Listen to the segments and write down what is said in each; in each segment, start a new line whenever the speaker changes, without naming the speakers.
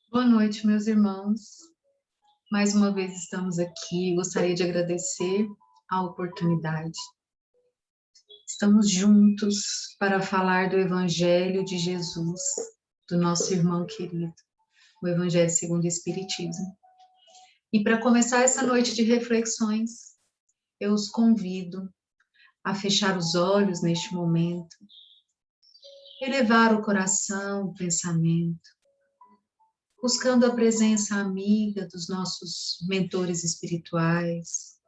Boa noite, meus irmãos. Mais uma vez estamos aqui. Gostaria de agradecer a oportunidade. Estamos juntos para falar do Evangelho de Jesus, do nosso irmão querido, o Evangelho segundo o Espiritismo. E para começar essa noite de reflexões, eu os convido a fechar os olhos neste momento, elevar o coração, o pensamento, buscando a presença amiga dos nossos mentores espirituais,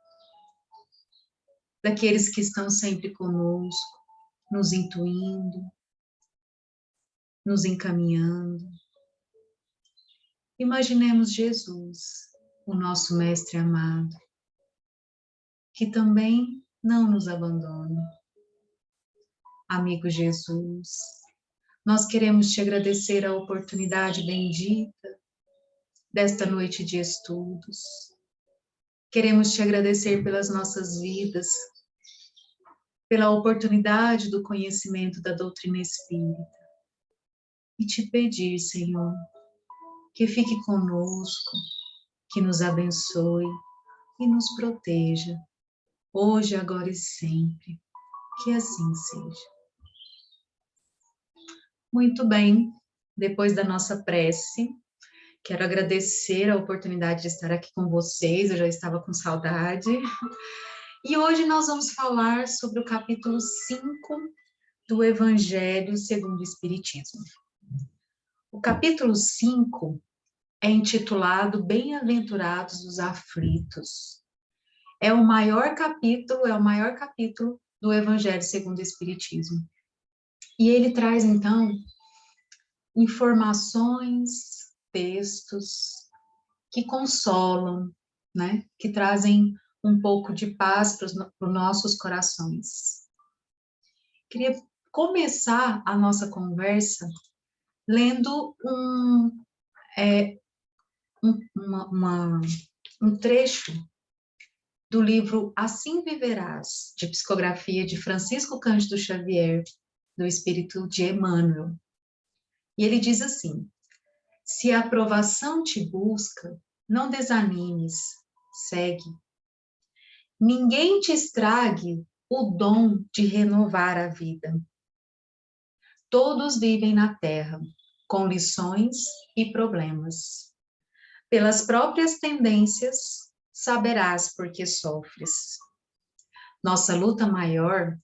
daqueles que estão sempre conosco, nos intuindo, nos encaminhando. Imaginemos Jesus, o nosso Mestre amado, que também não nos abandona. Amigo Jesus, nós queremos te agradecer a oportunidade bendita desta noite de estudos. Queremos te agradecer pelas nossas vidas, pela oportunidade do conhecimento da doutrina espírita. E te pedir, Senhor, que fique conosco, que nos abençoe e nos proteja, hoje, agora e sempre. Que assim seja. Muito bem, depois da nossa prece, quero agradecer a oportunidade de estar aqui com vocês, eu já estava com saudade. E hoje nós vamos falar sobre o capítulo 5 do Evangelho segundo o Espiritismo. O capítulo 5 é intitulado Bem-aventurados os aflitos. É o maior capítulo do Evangelho segundo o Espiritismo. E ele traz, então, informações, textos que consolam, né? Que trazem um pouco de paz para os nossos corações. Queria começar a nossa conversa lendo um trecho do livro Assim Viverás, de psicografia de Francisco Cândido Xavier, do Espírito de Emmanuel. E ele diz assim: se a aprovação te busca, não desanimes, segue. Ninguém te estrague o dom de renovar a vida. Todos vivem na Terra, com lições e problemas. Pelas próprias tendências, saberás por que sofres. Nossa luta maior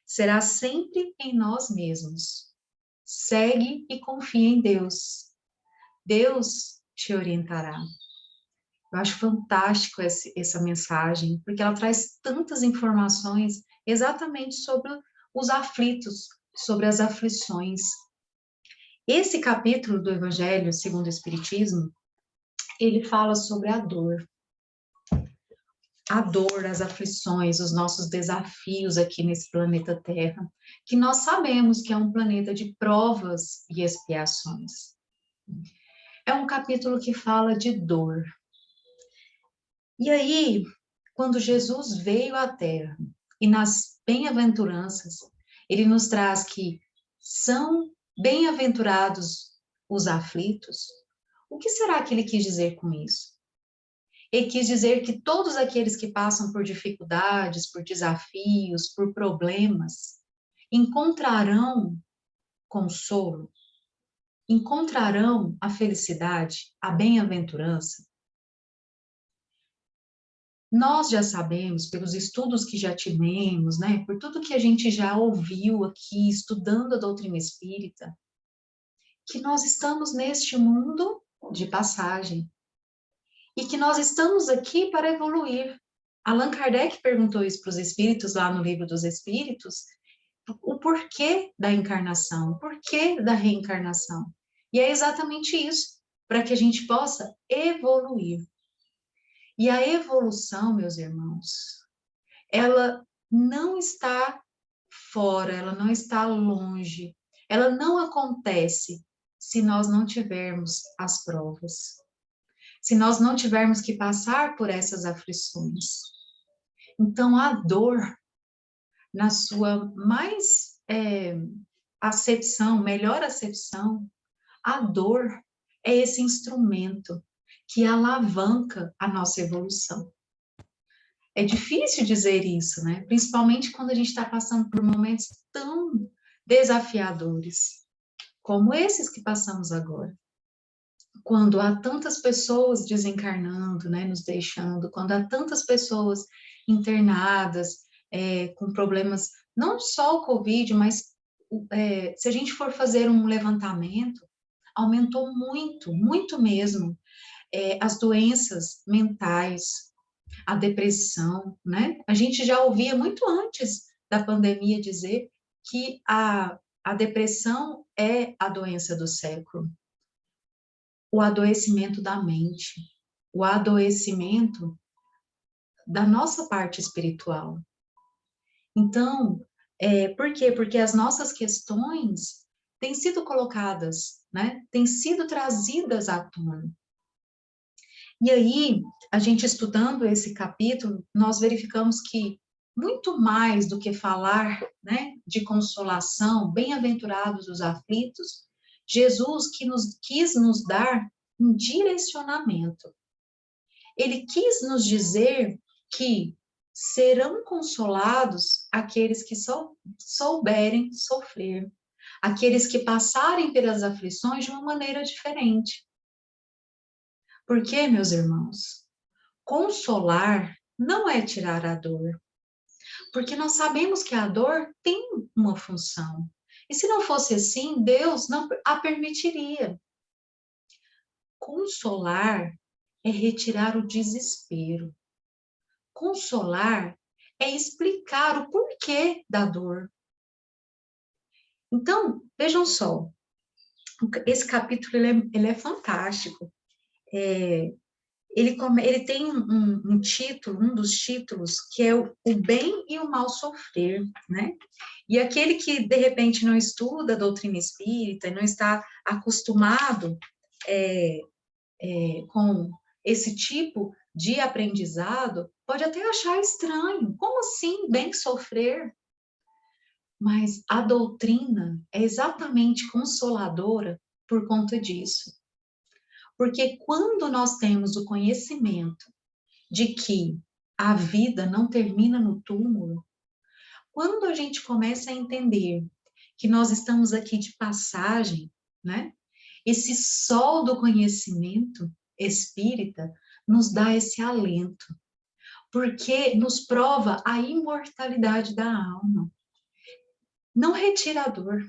será sempre em nós mesmos. Segue e confia em Deus. Deus te orientará. Eu acho fantástico essa mensagem, porque ela traz tantas informações exatamente sobre os aflitos, sobre as aflições. Esse capítulo do Evangelho segundo o Espiritismo, ele fala sobre a dor, as aflições, os nossos desafios aqui nesse planeta Terra, que nós sabemos que é um planeta de provas e expiações. É um capítulo que fala de dor. E aí, quando Jesus veio à Terra, e nas bem-aventuranças, ele nos traz que são bem-aventurados os aflitos. O que será que ele quis dizer com isso? Ele quis dizer que todos aqueles que passam por dificuldades, por desafios, por problemas, encontrarão consolo, encontrarão a felicidade, a bem-aventurança. Nós já sabemos, pelos estudos que já tivemos, né, por tudo que a gente já ouviu aqui, estudando a doutrina espírita, que nós estamos neste mundo de passagem. E que nós estamos aqui para evoluir. Allan Kardec perguntou isso para os espíritos lá no Livro dos Espíritos, o porquê da encarnação, o porquê da reencarnação. E é exatamente isso, para que a gente possa evoluir. E a evolução, meus irmãos, ela não está fora, ela não está longe, ela não acontece se nós não tivermos as provas, se nós não tivermos que passar por essas aflições. Então, a dor, na sua melhor acepção, a dor é esse instrumento que alavanca a nossa evolução. É difícil dizer isso, né? Principalmente quando a gente está passando por momentos tão desafiadores, como esses que passamos agora. Quando há tantas pessoas desencarnando, né, nos deixando, quando há tantas pessoas internadas, com problemas, não só o Covid, mas se a gente for fazer um levantamento, aumentou muito, muito mesmo, as doenças mentais, a depressão, né? A gente já ouvia muito antes da pandemia dizer que a depressão é a doença do século. O adoecimento da mente, o adoecimento da nossa parte espiritual. Então, por quê? Porque as nossas questões têm sido colocadas, né? Têm sido trazidas à tona. E aí, a gente estudando esse capítulo, nós verificamos que muito mais do que falar, né, de consolação, bem-aventurados os aflitos, Jesus quis nos dar um direcionamento. Ele quis nos dizer que serão consolados aqueles que souberem sofrer, aqueles que passarem pelas aflições de uma maneira diferente. Porque, meus irmãos, consolar não é tirar a dor, porque nós sabemos que a dor tem uma função. E se não fosse assim, Deus não a permitiria. Consolar é retirar o desespero. Consolar é explicar o porquê da dor. Então, vejam só, esse capítulo ele é fantástico. Ele tem um título, um dos títulos, que é o bem e o mal sofrer, né? E aquele que, de repente, não estuda a doutrina espírita, não está acostumado com esse tipo de aprendizado, pode até achar estranho. Como assim, bem sofrer? Mas a doutrina é exatamente consoladora por conta disso. Porque quando nós temos o conhecimento de que a vida não termina no túmulo, quando a gente começa a entender que nós estamos aqui de passagem, né? Esse sol do conhecimento espírita nos dá esse alento, porque nos prova a imortalidade da alma. Não retira a dor.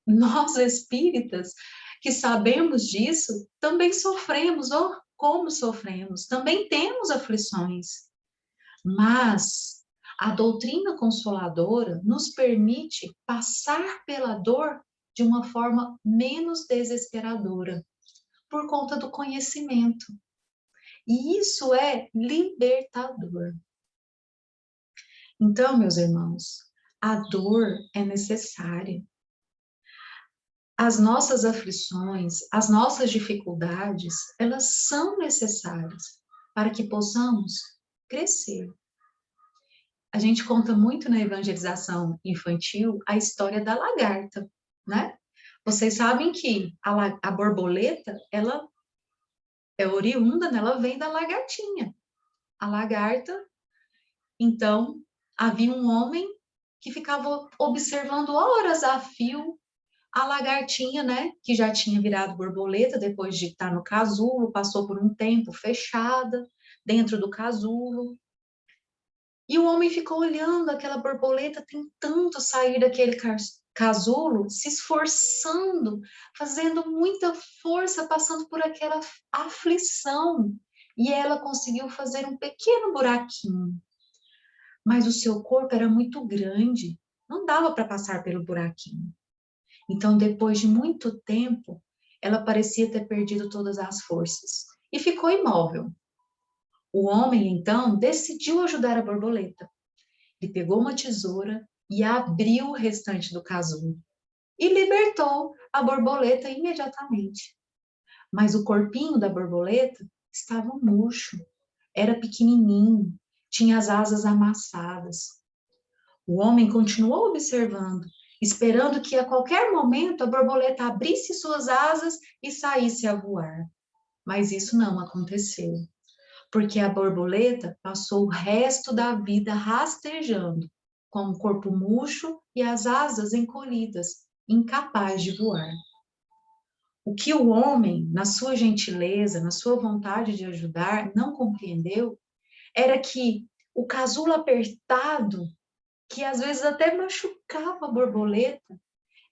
Nós espíritas que sabemos disso, também sofremos, como sofremos, também temos aflições. Mas a doutrina consoladora nos permite passar pela dor de uma forma menos desesperadora, por conta do conhecimento. E isso é libertador. Então, meus irmãos, a dor é necessária. As nossas aflições, as nossas dificuldades, elas são necessárias para que possamos crescer. A gente conta muito na evangelização infantil a história da lagarta, né? Vocês sabem que a borboleta, ela é oriunda, né? Ela vem da lagartinha. A lagarta, então, havia um homem que ficava observando horas a fio a lagartinha, né, que já tinha virado borboleta depois de estar no casulo, passou por um tempo fechada dentro do casulo. E o homem ficou olhando aquela borboleta tentando sair daquele casulo, se esforçando, fazendo muita força, passando por aquela aflição. E ela conseguiu fazer um pequeno buraquinho. Mas o seu corpo era muito grande, não dava para passar pelo buraquinho. Então, depois de muito tempo, ela parecia ter perdido todas as forças e ficou imóvel. O homem, então, decidiu ajudar a borboleta. Ele pegou uma tesoura e abriu o restante do casulo e libertou a borboleta imediatamente. Mas o corpinho da borboleta estava murcho, era pequenininho, tinha as asas amassadas. O homem continuou observando esperando que a qualquer momento a borboleta abrisse suas asas e saísse a voar. Mas isso não aconteceu, porque a borboleta passou o resto da vida rastejando, com o corpo murcho e as asas encolhidas, incapaz de voar. O que o homem, na sua gentileza, na sua vontade de ajudar, não compreendeu era que o casulo apertado, que às vezes até machucava a borboleta,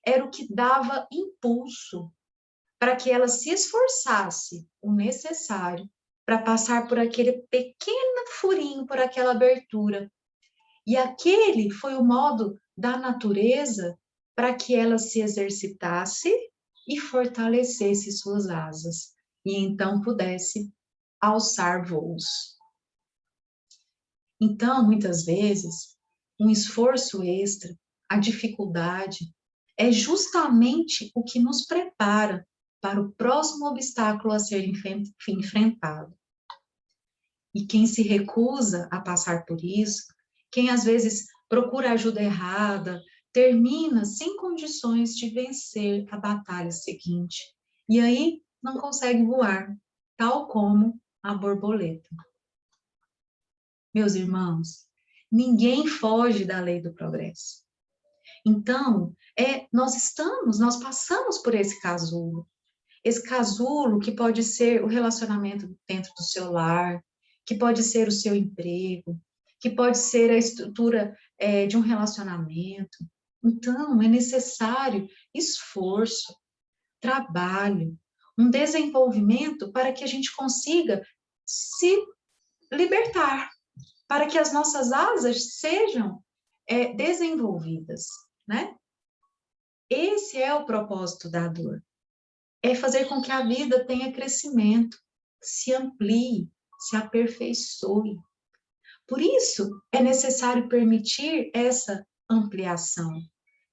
era o que dava impulso para que ela se esforçasse o necessário para passar por aquele pequeno furinho, por aquela abertura. E aquele foi o modo da natureza para que ela se exercitasse e fortalecesse suas asas, e então pudesse alçar voos. Então, muitas vezes, um esforço extra, a dificuldade, é justamente o que nos prepara para o próximo obstáculo a ser enfrentado. E quem se recusa a passar por isso, quem às vezes procura ajuda errada, termina sem condições de vencer a batalha seguinte. E aí não consegue voar, tal como a borboleta. Meus irmãos, ninguém foge da lei do progresso. Então, nós passamos por esse casulo. Esse casulo que pode ser o relacionamento dentro do seu lar, que pode ser o seu emprego, que pode ser a estrutura de um relacionamento. Então, é necessário esforço, trabalho, um desenvolvimento para que a gente consiga se libertar, para que as nossas asas sejam desenvolvidas, né? Esse é o propósito da dor. É fazer com que a vida tenha crescimento, se amplie, se aperfeiçoe. Por isso, é necessário permitir essa ampliação,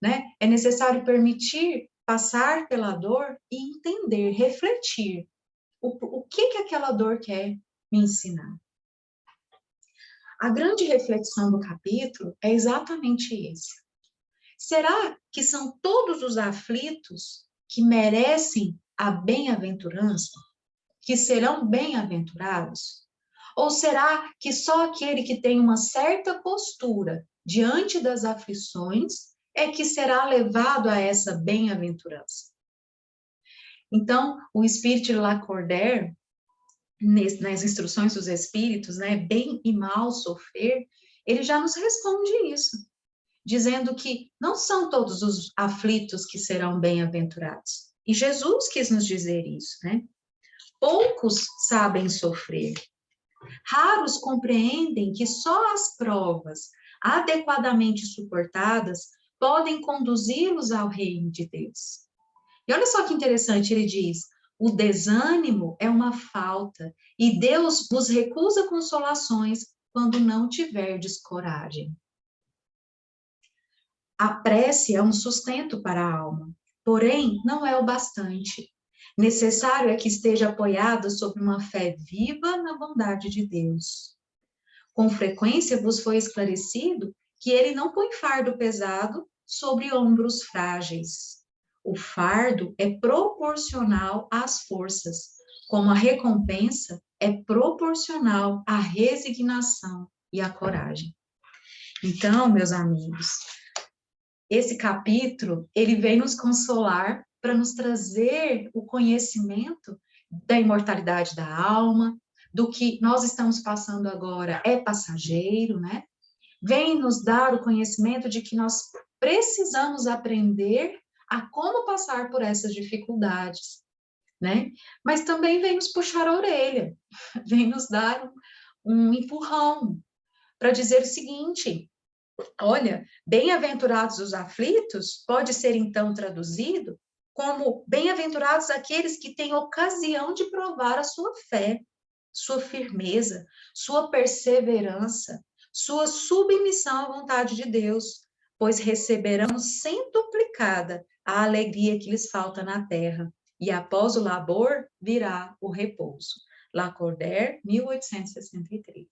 né? É necessário permitir passar pela dor e entender, refletir o que aquela dor quer me ensinar. A grande reflexão do capítulo é exatamente esse. Será que são todos os aflitos que merecem a bem-aventurança, que serão bem-aventurados? Ou será que só aquele que tem uma certa postura diante das aflições é que será levado a essa bem-aventurança? Então, o Espírito de Lacordaire, nas instruções dos Espíritos, né, bem e mal sofrer, ele já nos responde isso, dizendo que não são todos os aflitos que serão bem-aventurados. E Jesus quis nos dizer isso, né? Poucos sabem sofrer. Raros compreendem que só as provas adequadamente suportadas podem conduzi-los ao reino de Deus. E olha só que interessante, ele diz: o desânimo é uma falta e Deus vos recusa consolações quando não tiverdes coragem. A prece é um sustento para a alma, porém não é o bastante. Necessário é que esteja apoiada sobre uma fé viva na bondade de Deus. Com frequência vos foi esclarecido que ele não põe fardo pesado sobre ombros frágeis. O fardo é proporcional às forças, como a recompensa é proporcional à resignação e à coragem. Então, meus amigos, esse capítulo, ele vem nos consolar para nos trazer o conhecimento da imortalidade da alma, do que nós estamos passando agora é passageiro, né? Vem nos dar o conhecimento de que nós precisamos aprender a como passar por essas dificuldades, né? Mas também vem nos puxar a orelha, vem nos dar um empurrão para dizer o seguinte: olha, bem-aventurados os aflitos pode ser então traduzido como bem-aventurados aqueles que têm ocasião de provar a sua fé, sua firmeza, sua perseverança, sua submissão à vontade de Deus, pois receberão centuplicada a alegria que lhes falta na terra, e após o labor virá o repouso. Lacordaire, 1863.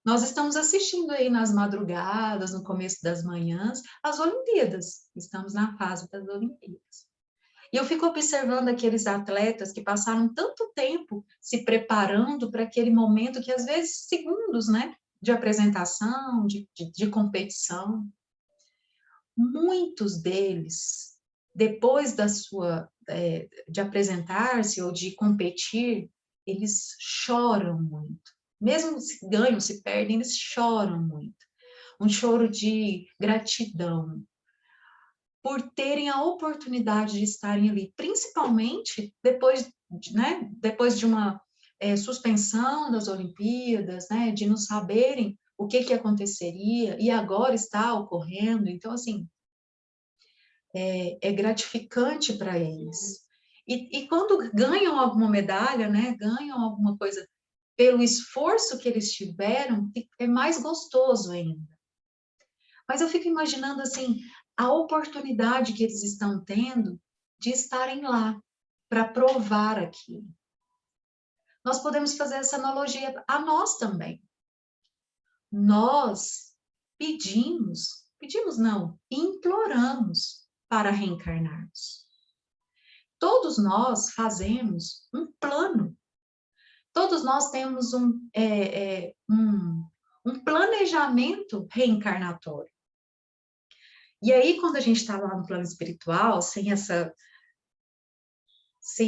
Nós estamos assistindo aí nas madrugadas, no começo das manhãs, as Olimpíadas. Estamos na fase das Olimpíadas. E eu fico observando aqueles atletas que passaram tanto tempo se preparando para aquele momento que, às vezes, segundos, né, de apresentação, de competição. Muitos deles, depois de apresentar-se ou de competir, eles choram muito. Mesmo se ganham, se perdem, eles choram muito. Um choro de gratidão por terem a oportunidade de estarem ali, principalmente depois de uma suspensão das Olimpíadas, né, de não saberem o que aconteceria, e agora está ocorrendo. Então, assim, é gratificante para eles. E quando ganham alguma medalha, né, ganham alguma coisa pelo esforço que eles tiveram, é mais gostoso ainda. Mas eu fico imaginando, assim, a oportunidade que eles estão tendo de estarem lá para provar aquilo. Nós podemos fazer essa analogia a nós também. Nós pedimos não, imploramos para reencarnarmos. Todos nós fazemos um plano. Todos nós temos um planejamento reencarnatório. E aí, quando a gente está lá no plano espiritual, sem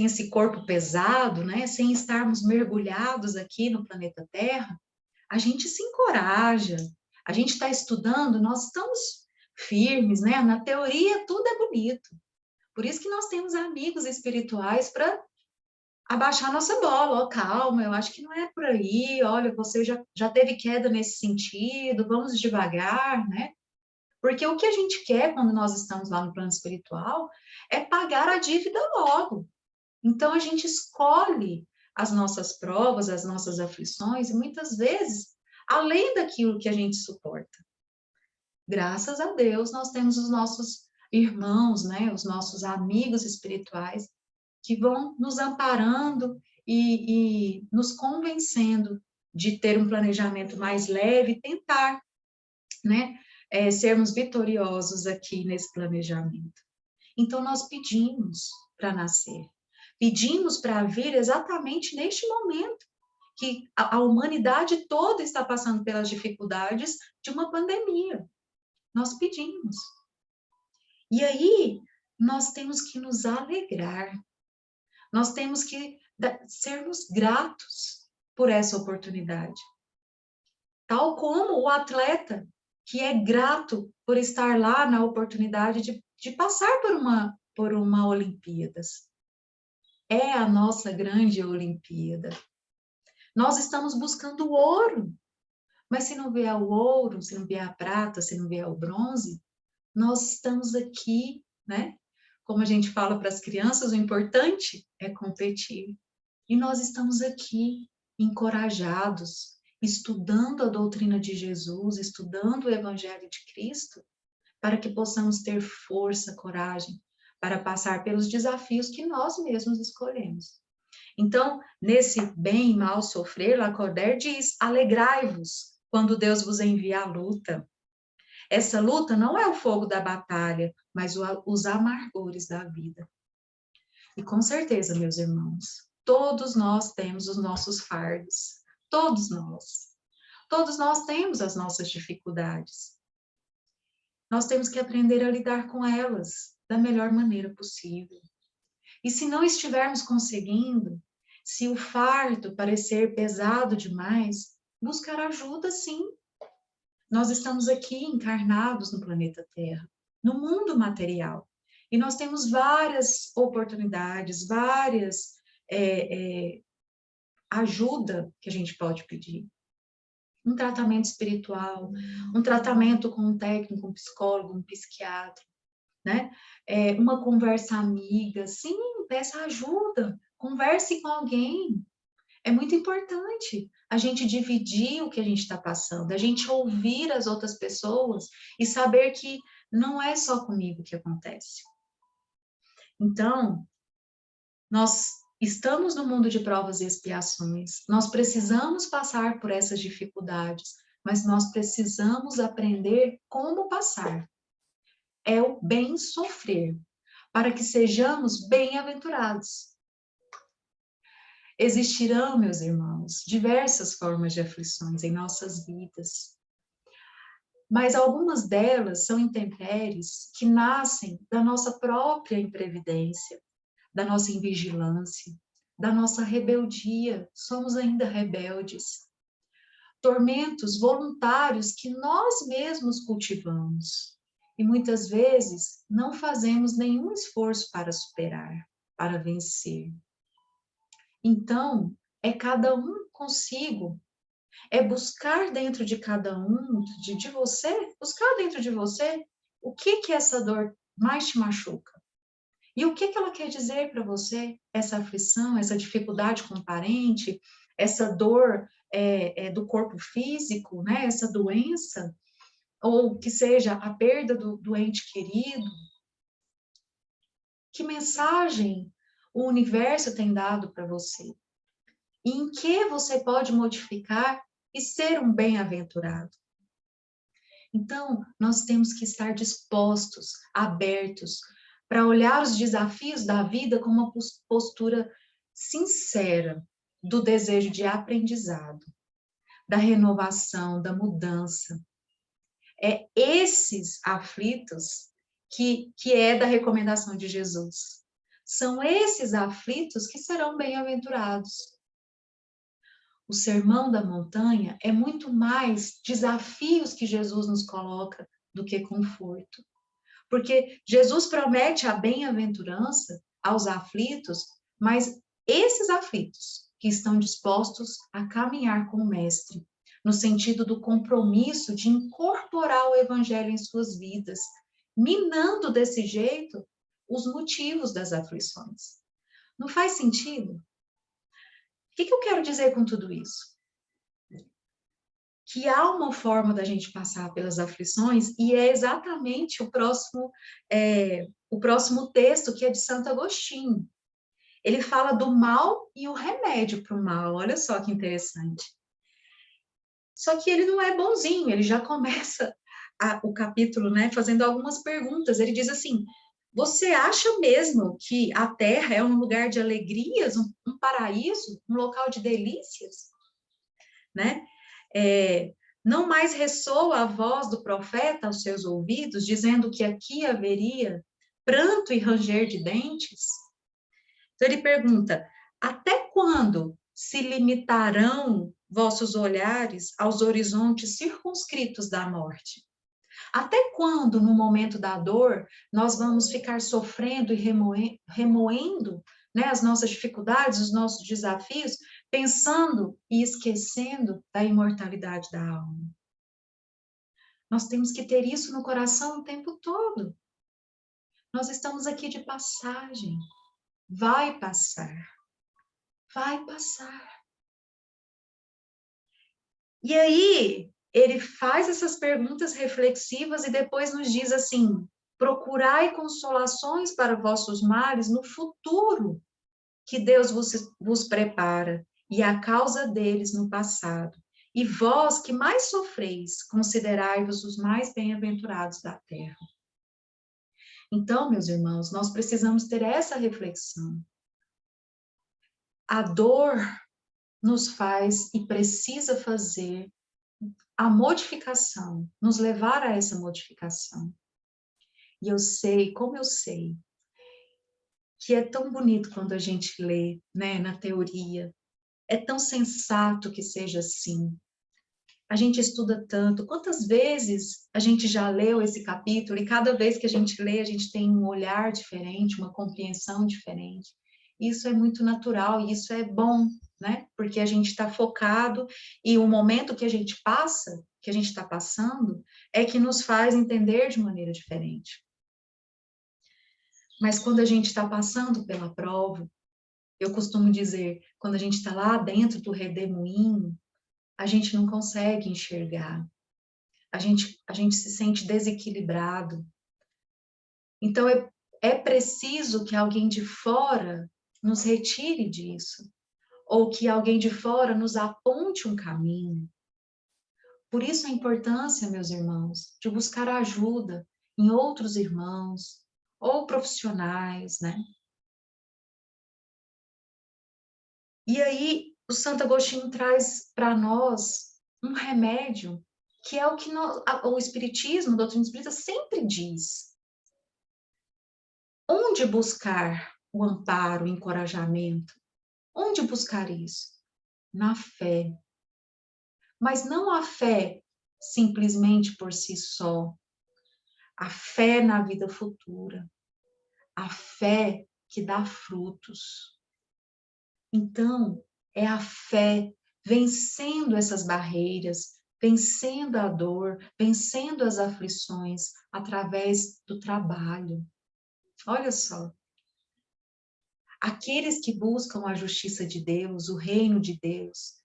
esse corpo pesado, né, sem estarmos mergulhados aqui no planeta Terra, a gente se encoraja, a gente está estudando, nós estamos firmes, né? Na teoria, tudo é bonito. Por isso que nós temos amigos espirituais para abaixar nossa bola. Oh, calma, eu acho que não é por aí, olha, você já teve queda nesse sentido, vamos devagar, né? Porque o que a gente quer quando nós estamos lá no plano espiritual é pagar a dívida logo. Então, a gente escolhe as nossas provas, as nossas aflições, e muitas vezes, além daquilo que a gente suporta. Graças a Deus, nós temos os nossos irmãos, né, os nossos amigos espirituais, que vão nos amparando e nos convencendo de ter um planejamento mais leve e tentar, né, sermos vitoriosos aqui nesse planejamento. Então, nós pedimos para nascer. Pedimos para vir exatamente neste momento que a humanidade toda está passando pelas dificuldades de uma pandemia. Nós pedimos. E aí, nós temos que nos alegrar. Nós temos que sermos gratos por essa oportunidade. Tal como o atleta que é grato por estar lá na oportunidade de passar por uma Olimpíadas. É a nossa grande Olimpíada. Nós estamos buscando o ouro, mas se não vier o ouro, se não vier a prata, se não vier o bronze, nós estamos aqui, né? Como a gente fala para as crianças, o importante é competir. E nós estamos aqui, encorajados, estudando a doutrina de Jesus, estudando o Evangelho de Cristo, para que possamos ter força, coragem, para passar pelos desafios que nós mesmos escolhemos. Então, nesse bem e mal sofrer, Lacordaire diz, alegrai-vos quando Deus vos envia a luta. Essa luta não é o fogo da batalha, mas os amargores da vida. E com certeza, meus irmãos, todos nós temos os nossos fardos. Todos nós. Todos nós temos as nossas dificuldades. Nós temos que aprender a lidar com elas da melhor maneira possível. E se não estivermos conseguindo, se o fardo parecer pesado demais, buscar ajuda, sim. Nós estamos aqui encarnados no planeta Terra, no mundo material. E nós temos várias oportunidades, várias ajuda que a gente pode pedir. Um tratamento espiritual, um tratamento com um técnico, um psicólogo, um psiquiatra, né? Uma conversa amiga, sim, peça ajuda, converse com alguém. É muito importante a gente dividir o que a gente está passando, a gente ouvir as outras pessoas e saber que não é só comigo que acontece. Então, nós estamos no mundo de provas e expiações, nós precisamos passar por essas dificuldades mas nós precisamos aprender como passar. É o bem sofrer, para que sejamos bem-aventurados. Existirão, meus irmãos, diversas formas de aflições em nossas vidas, mas algumas delas são intempéries que nascem da nossa própria imprevidência, da nossa invigilância, da nossa rebeldia. Somos ainda rebeldes. Tormentos voluntários que nós mesmos cultivamos e muitas vezes não fazemos nenhum esforço para superar, para vencer. Então, é cada um consigo, é buscar dentro de cada um, de você, buscar dentro de você o que essa dor mais te machuca. E o que ela quer dizer para você, essa aflição, essa dificuldade com o parente, essa dor do corpo físico, né? Essa doença, ou que seja a perda do ente querido. Que mensagem o universo tem dado para você? E em que você pode modificar e ser um bem-aventurado? Então, nós temos que estar dispostos, abertos, para olhar os desafios da vida com uma postura sincera do desejo de aprendizado, da renovação, da mudança. É esses aflitos que é da recomendação de Jesus. São esses aflitos que serão bem-aventurados. O Sermão da Montanha é muito mais desafios que Jesus nos coloca do que conforto. Porque Jesus promete a bem-aventurança aos aflitos, mas esses aflitos que estão dispostos a caminhar com o Mestre, no sentido do compromisso de incorporar o Evangelho em suas vidas, minando desse jeito os motivos das aflições. Não faz sentido? O que eu quero dizer com tudo isso? Que há uma forma da gente passar pelas aflições, e é exatamente o próximo texto, que é de Santo Agostinho. Ele fala do mal e o remédio para o mal, olha só que interessante. Só que ele não é bonzinho, ele já começa o capítulo, né, fazendo algumas perguntas. Ele diz assim: você acha mesmo que a Terra é um lugar de alegrias, um paraíso, um local de delícias? Né? Não mais ressoa a voz do profeta aos seus ouvidos, dizendo que aqui haveria pranto e ranger de dentes? Então ele pergunta: até quando se limitarão vossos olhares aos horizontes circunscritos da morte? Até quando, no momento da dor, nós vamos ficar sofrendo e remoendo, né, as nossas dificuldades, os nossos desafios, pensando e esquecendo da imortalidade da alma? Nós temos que ter isso no coração o tempo todo. Nós estamos aqui de passagem. Vai passar. Vai passar. E aí, ele faz essas perguntas reflexivas e depois nos diz assim: procurai consolações para vossos males no futuro, que Deus vos prepara, e a causa deles no passado. E vós que mais sofreis, considerai-vos os mais bem-aventurados da terra. Então, meus irmãos, nós precisamos ter essa reflexão. A dor nos faz e precisa fazer a modificação, nos levar a essa modificação. E eu sei, como eu sei, que é tão bonito quando a gente lê, né, na teoria. É tão sensato que seja assim. A gente estuda tanto. Quantas vezes a gente já leu esse capítulo e cada vez que a gente lê, a gente tem um olhar diferente, uma compreensão diferente. Isso é muito natural e isso é bom, né? Porque a gente está focado e o momento que a gente passa, que a gente está passando, é que nos faz entender de maneira diferente. Mas quando a gente está passando pela prova, eu costumo dizer, quando a gente está lá dentro do redemoinho, a gente não consegue enxergar. A gente se sente desequilibrado. Então, é preciso que alguém de fora nos retire disso, ou que alguém de fora nos aponte um caminho, Por isso a importância, meus irmãos, de buscar ajuda em outros irmãos ou profissionais, né? E aí o Santo Agostinho traz para nós um remédio, que é o que o Espiritismo, a doutrina espírita sempre diz. Onde buscar o amparo, o encorajamento? Onde buscar isso? Na fé. Mas não a fé simplesmente por si só. A fé na vida futura. A fé que dá frutos. Então, é a fé vencendo essas barreiras, vencendo a dor, vencendo as aflições através do trabalho. Olha só. Aqueles que buscam a justiça de Deus, o reino de Deus,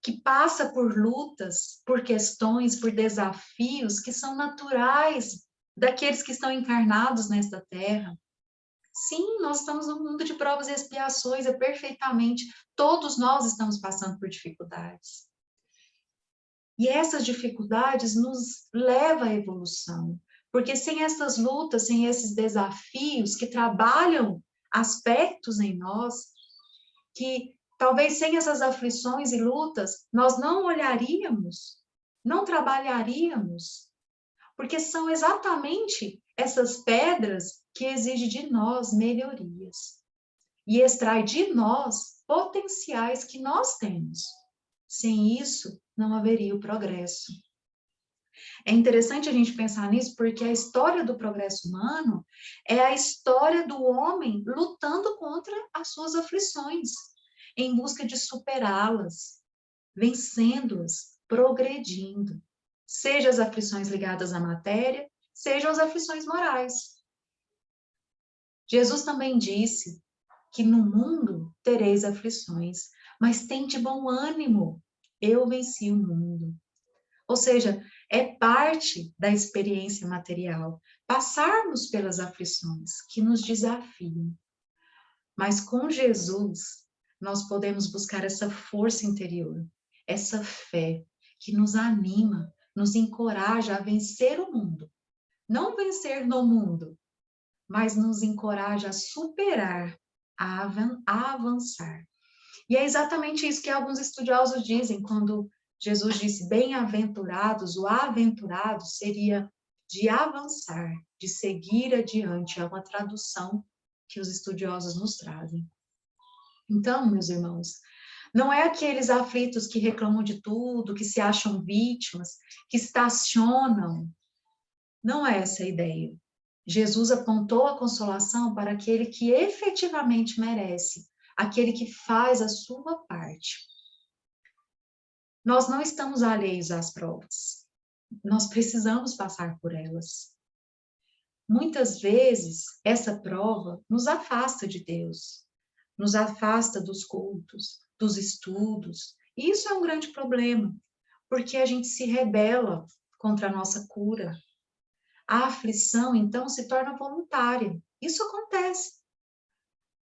que passa por lutas, por questões, por desafios que são naturais daqueles que estão encarnados nesta terra. Sim, nós estamos num mundo de provas e expiações, é perfeitamente. Todos nós estamos passando por dificuldades. E essas dificuldades nos levam à evolução. Porque sem essas lutas, sem esses desafios que trabalham aspectos em nós, que talvez sem essas aflições e lutas, nós não olharíamos, não trabalharíamos, porque são exatamente essas pedras que exigem de nós melhorias e extrai de nós potenciais que nós temos. Sem isso, não haveria o progresso. É interessante a gente pensar nisso, porque a história do progresso humano é a história do homem lutando contra as suas aflições, em busca de superá-las, vencendo-as, progredindo. Seja as aflições ligadas à matéria, sejam as aflições morais. Jesus também disse que no mundo tereis aflições, mas tende bom ânimo, eu venci o mundo. Ou seja, é parte da experiência material, passarmos pelas aflições que nos desafiam. Mas com Jesus, nós podemos buscar essa força interior, essa fé que nos anima, nos encoraja a vencer o mundo. Não vencer no mundo, mas nos encoraja a superar, a avançar. E é exatamente isso que alguns estudiosos dizem quando Jesus disse bem-aventurados, o aventurado seria de avançar, de seguir adiante, é uma tradução que os estudiosos nos trazem. Então, meus irmãos, não é aqueles aflitos que reclamam de tudo, que se acham vítimas, que estacionam. Não é essa a ideia. Jesus apontou a consolação para aquele que efetivamente merece, aquele que faz a sua parte. Nós não estamos alheios às provas. Nós precisamos passar por elas. Muitas vezes, essa prova nos afasta de Deus, nos afasta dos cultos, dos estudos. E isso é um grande problema, porque a gente se rebela contra a nossa cura. A aflição, então, se torna voluntária. Isso acontece.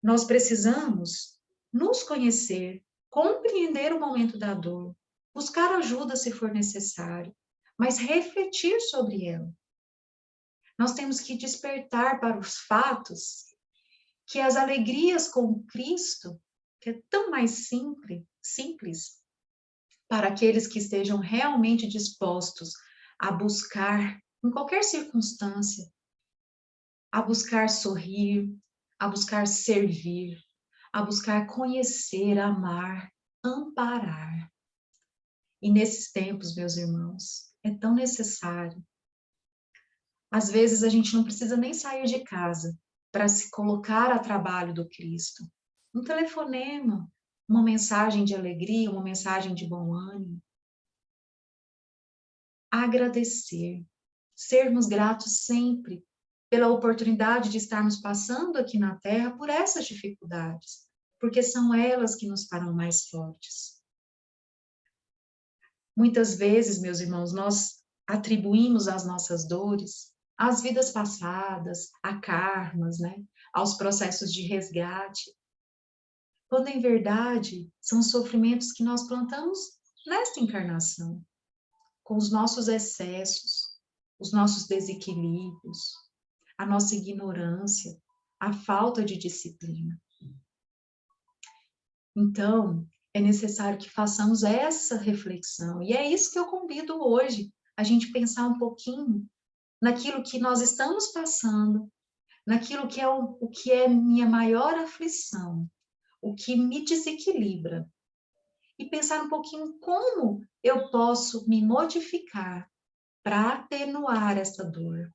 Nós precisamos nos conhecer, compreender o momento da dor, buscar ajuda se for necessário, mas refletir sobre ela. Nós temos que despertar para os fatos que as alegrias com Cristo, que é tão mais simples, para aqueles que estejam realmente dispostos a buscar, em qualquer circunstância, a buscar sorrir, a buscar servir, a buscar conhecer, amar, amparar. E nesses tempos, meus irmãos, é tão necessário. Às vezes a gente não precisa nem sair de casa para se colocar a trabalho do Cristo. Um telefonema, uma mensagem de alegria, uma mensagem de bom ânimo. Agradecer, sermos gratos sempre pela oportunidade de estarmos passando aqui na Terra por essas dificuldades, porque são elas que nos farão mais fortes. Muitas vezes, meus irmãos, nós atribuímos as nossas dores às vidas passadas, a karmas, né? Aos processos de resgate, quando em verdade são sofrimentos que nós plantamos nesta encarnação. com os nossos excessos, os nossos desequilíbrios, a nossa ignorância, a falta de disciplina. Então, é necessário que façamos essa reflexão, e é isso que eu convido hoje, a gente pensar um pouquinho naquilo que nós estamos passando, naquilo que é o que é minha maior aflição, o que me desequilibra, e pensar um pouquinho como eu posso me modificar para atenuar essa dor,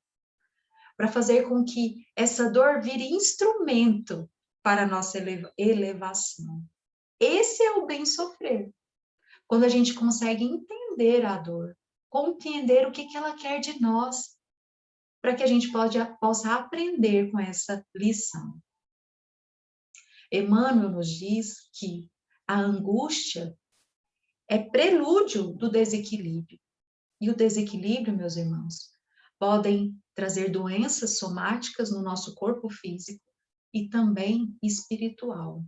para fazer com que essa dor vire instrumento para a nossa elevação. Esse é o bem sofrer. Quando a gente consegue entender a dor, compreender o que ela quer de nós, para que a gente possa aprender com essa lição. Emmanuel nos diz que a angústia é prelúdio do desequilíbrio. E o desequilíbrio, meus irmãos, podem trazer doenças somáticas no nosso corpo físico e também espiritual.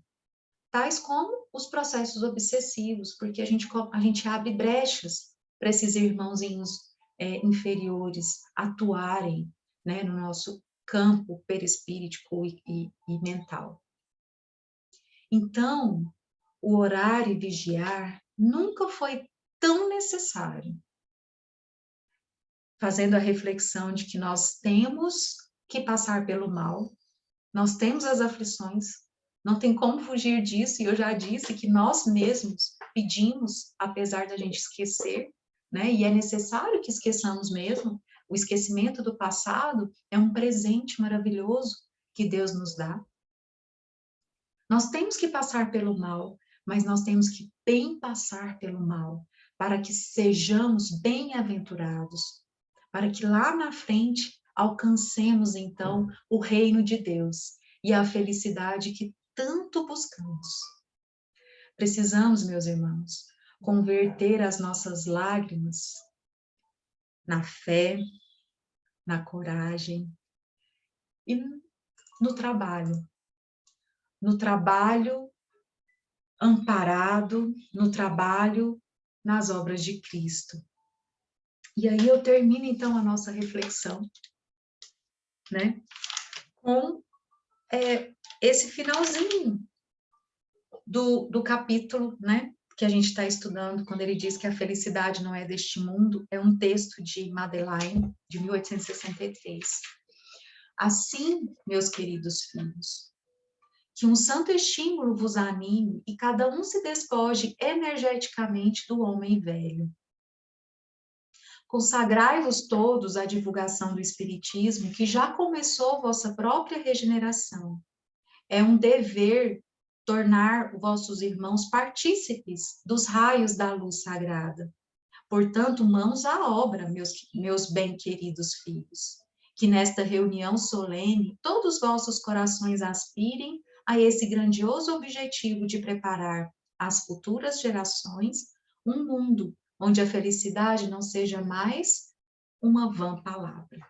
Tais como os processos obsessivos, porque a gente abre brechas para esses irmãozinhos inferiores atuarem, né, no nosso campo perispíritico e mental. Então, o orar e vigiar nunca foi tão necessário, fazendo a reflexão de que nós temos que passar pelo mal, nós temos as aflições, não tem como fugir disso, e eu já disse que nós mesmos pedimos, apesar da gente esquecer, né? E é necessário que esqueçamos mesmo. O esquecimento do passado é um presente maravilhoso que Deus nos dá. Nós temos que passar pelo mal, mas nós temos que bem passar pelo mal, para que sejamos bem-aventurados, para que lá na frente alcancemos, então, o reino de Deus e a felicidade que tanto buscamos. Precisamos, meus irmãos, converter as nossas lágrimas na fé, na coragem e no trabalho. No trabalho amparado, no trabalho nas obras de Cristo. E aí eu termino, então, a nossa reflexão, né, com esse finalzinho do capítulo, né, que a gente está estudando, quando ele diz que a felicidade não é deste mundo, é um texto de Madeleine, de 1863. Assim, meus queridos filhos, que um santo estímulo vos anime e cada um se despoje energeticamente do homem velho. Consagrai-vos todos à divulgação do Espiritismo, que já começou vossa própria regeneração. É um dever tornar vossos irmãos partícipes dos raios da luz sagrada. Portanto, mãos à obra, meus bem-queridos filhos, que nesta reunião solene todos vossos corações aspirem a esse grandioso objetivo de preparar às futuras gerações um mundo onde a felicidade não seja mais uma vã palavra.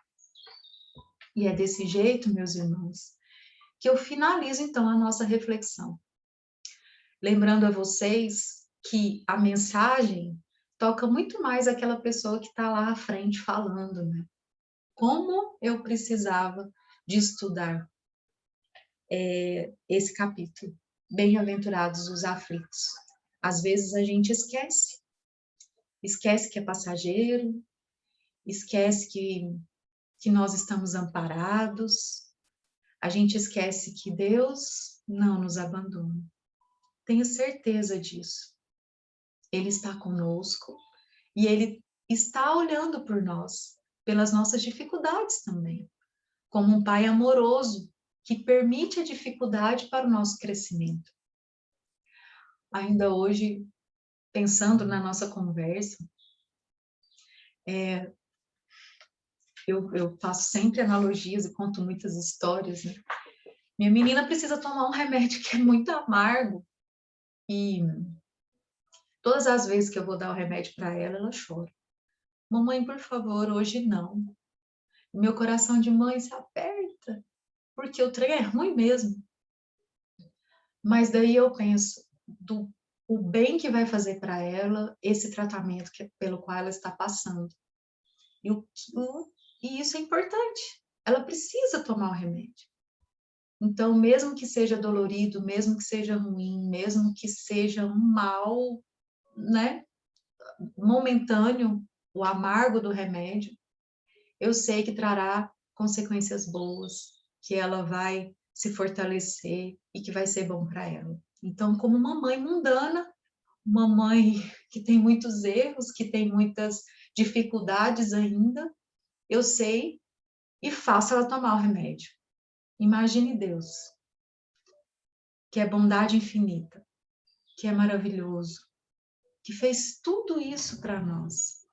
E é desse jeito, meus irmãos, que eu finalizo, então, a nossa reflexão. Lembrando a vocês que a mensagem toca muito mais aquela pessoa que está lá à frente falando, né? Como eu precisava de estudar esse capítulo. Bem-aventurados os aflitos. Às vezes a gente esquece que é passageiro, esquece que nós estamos amparados, a gente esquece que Deus não nos abandona. Tenha certeza disso. Ele está conosco e Ele está olhando por nós, pelas nossas dificuldades também, como um Pai amoroso que permite a dificuldade para o nosso crescimento. Ainda hoje, pensando na nossa conversa, eu faço sempre analogias e conto muitas histórias, né? Minha menina precisa tomar um remédio que é muito amargo e todas as vezes que eu vou dar o remédio para ela, ela chora. Mamãe, por favor, hoje não. Meu coração de mãe se aperta, porque o trem é ruim mesmo. Mas daí eu penso, do o bem que vai fazer para ela esse tratamento pelo qual ela está passando. E isso é importante. Ela precisa tomar o remédio. Então, mesmo que seja dolorido, mesmo que seja ruim, mesmo que seja um mal, né, momentâneo, o amargo do remédio, eu sei que trará consequências boas, que ela vai se fortalecer e que vai ser bom para ela. Então, como uma mãe mundana, uma mãe que tem muitos erros, que tem muitas dificuldades ainda, eu sei e faço ela tomar o remédio. Imagine Deus, que é bondade infinita, que é maravilhoso, que fez tudo isso para nós.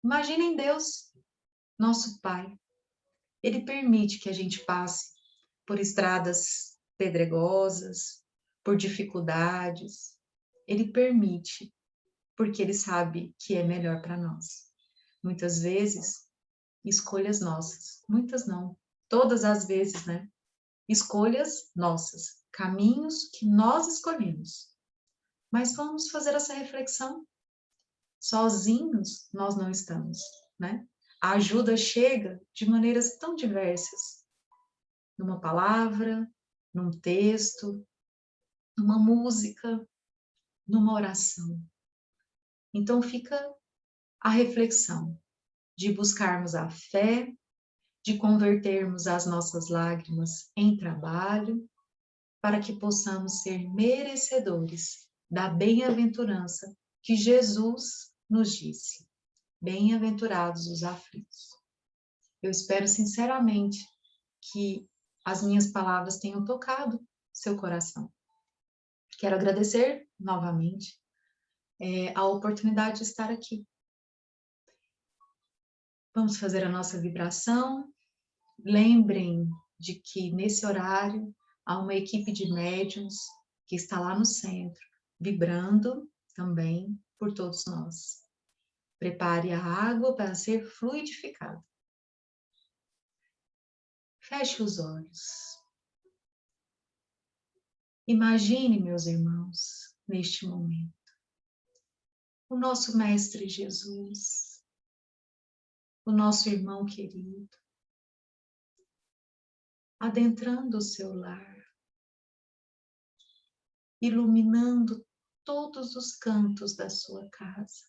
Imaginem Deus, nosso Pai. Ele permite que a gente passe por estradas pedregosas, por dificuldades. Ele permite, porque ele sabe que é melhor para nós. Muitas vezes, escolhas nossas. Muitas não. Todas as vezes, né? Escolhas nossas. Caminhos que nós escolhemos. Mas vamos fazer essa reflexão. Sozinhos nós não estamos, né? A ajuda chega de maneiras tão diversas. Numa palavra, num texto, numa música, numa oração. Então fica a reflexão de buscarmos a fé, de convertermos as nossas lágrimas em trabalho, para que possamos ser merecedores da bem-aventurança que Jesus nos disse. Bem-aventurados os aflitos. Eu espero sinceramente que as minhas palavras tenham tocado seu coração. Quero agradecer novamente a oportunidade de estar aqui. Vamos fazer a nossa vibração. Lembrem de que nesse horário há uma equipe de médiuns que está lá no centro, vibrando também por todos nós. Prepare a água para ser fluidificada. Feche os olhos. Imagine, meus irmãos, neste momento, o nosso Mestre Jesus, o nosso irmão querido, adentrando o seu lar, iluminando todos os cantos da sua casa.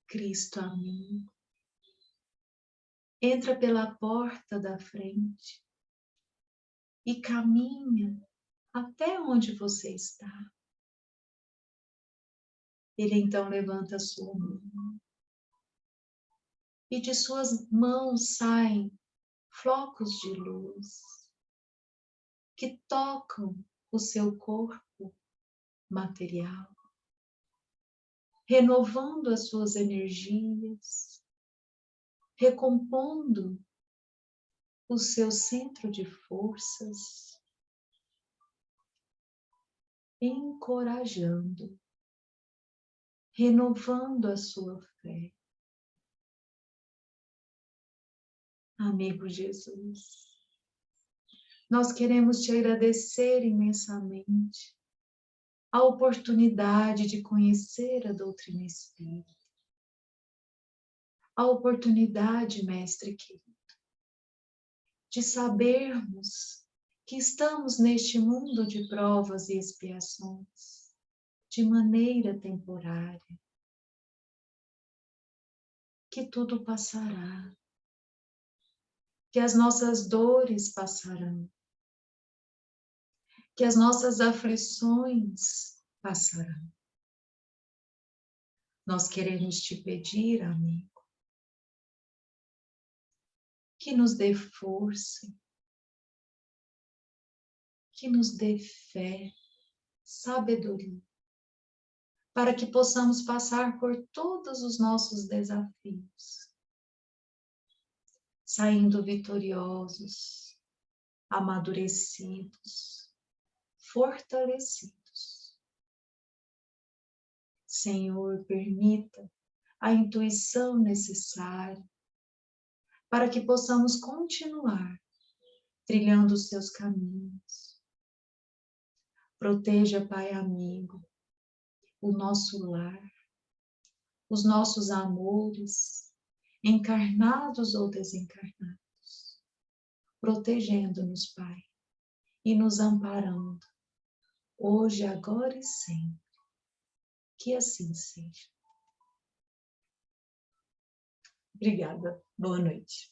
Cristo amigo, entra pela porta da frente e caminha até onde você está. Ele então levanta a sua mão e de suas mãos saem flocos de luz que tocam o seu corpo material, renovando as suas energias, recompondo o seu centro de forças, encorajando, renovando a sua fé. Amigo Jesus, nós queremos te agradecer imensamente a oportunidade de conhecer a doutrina espírita, a oportunidade, mestre querido, de sabermos que estamos neste mundo de provas e expiações, de maneira temporária, que tudo passará, que as nossas dores passarão, que as nossas aflições passarão. Nós queremos te pedir, amigo, que nos dê força, que nos dê fé, sabedoria, para que possamos passar por todos os nossos desafios, saindo vitoriosos, amadurecidos, fortalecidos. Senhor, permita a intuição necessária para que possamos continuar trilhando os seus caminhos. Proteja, Pai amigo, o nosso lar, os nossos amores, encarnados ou desencarnados, protegendo-nos, Pai, e nos amparando, hoje, agora e sempre. Que assim seja. Obrigada. Boa noite.